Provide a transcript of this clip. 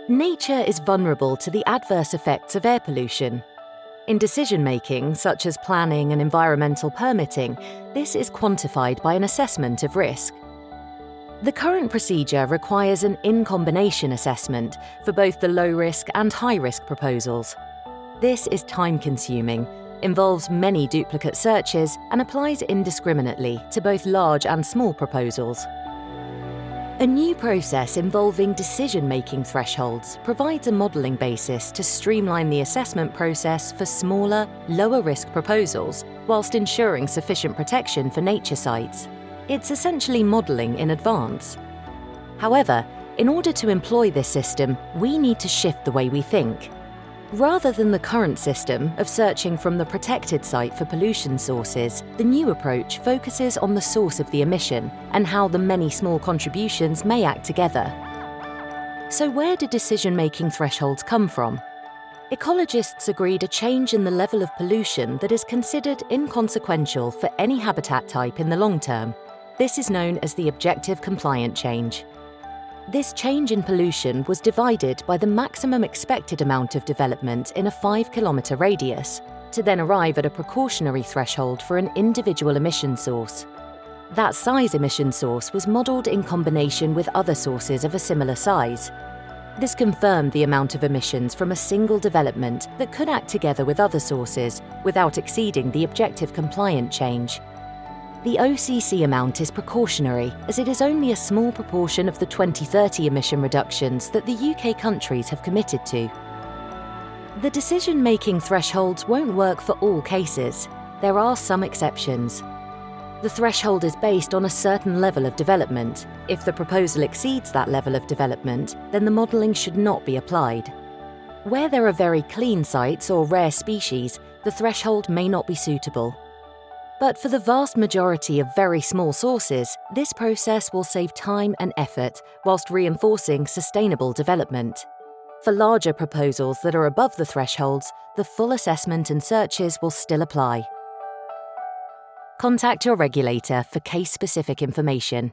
Nature is vulnerable to the adverse effects of air pollution. In decision-making, such as planning and environmental permitting, this is quantified by an assessment of risk. The current procedure requires an in-combination assessment for both the low-risk and high-risk proposals. This is time-consuming, involves many duplicate searches, and applies indiscriminately to both large and small proposals. A new process involving decision-making thresholds provides a modelling basis to streamline the assessment process for smaller, lower-risk proposals, whilst ensuring sufficient protection for nature sites. It's essentially modelling in advance. However, in order to employ this system, we need to shift the way we think. Rather than the current system of searching from the protected site for pollution sources, the new approach focuses on the source of the emission and how the many small contributions may act together. So where do decision-making thresholds come from? Ecologists agreed a change in the level of pollution that is considered inconsequential for any habitat type in the long term. This is known as the objective compliant change. This change in pollution was divided by the maximum expected amount of development in a 5-kilometre radius, to then arrive at a precautionary threshold for an individual emission source. That size emission source was modelled in combination with other sources of a similar size. This confirmed the amount of emissions from a single development that could act together with other sources without exceeding the objective compliant change. The OCC amount is precautionary, as it is only a small proportion of the 2030 emission reductions that the UK countries have committed to. The decision-making thresholds won't work for all cases. There are some exceptions. The threshold is based on a certain level of development. If the proposal exceeds that level of development, then the modelling should not be applied. Where there are very clean sites or rare species, the threshold may not be suitable. But for the vast majority of very small sources, this process will save time and effort whilst reinforcing sustainable development. For larger proposals that are above the thresholds, the full assessment and searches will still apply. Contact your regulator for case-specific information.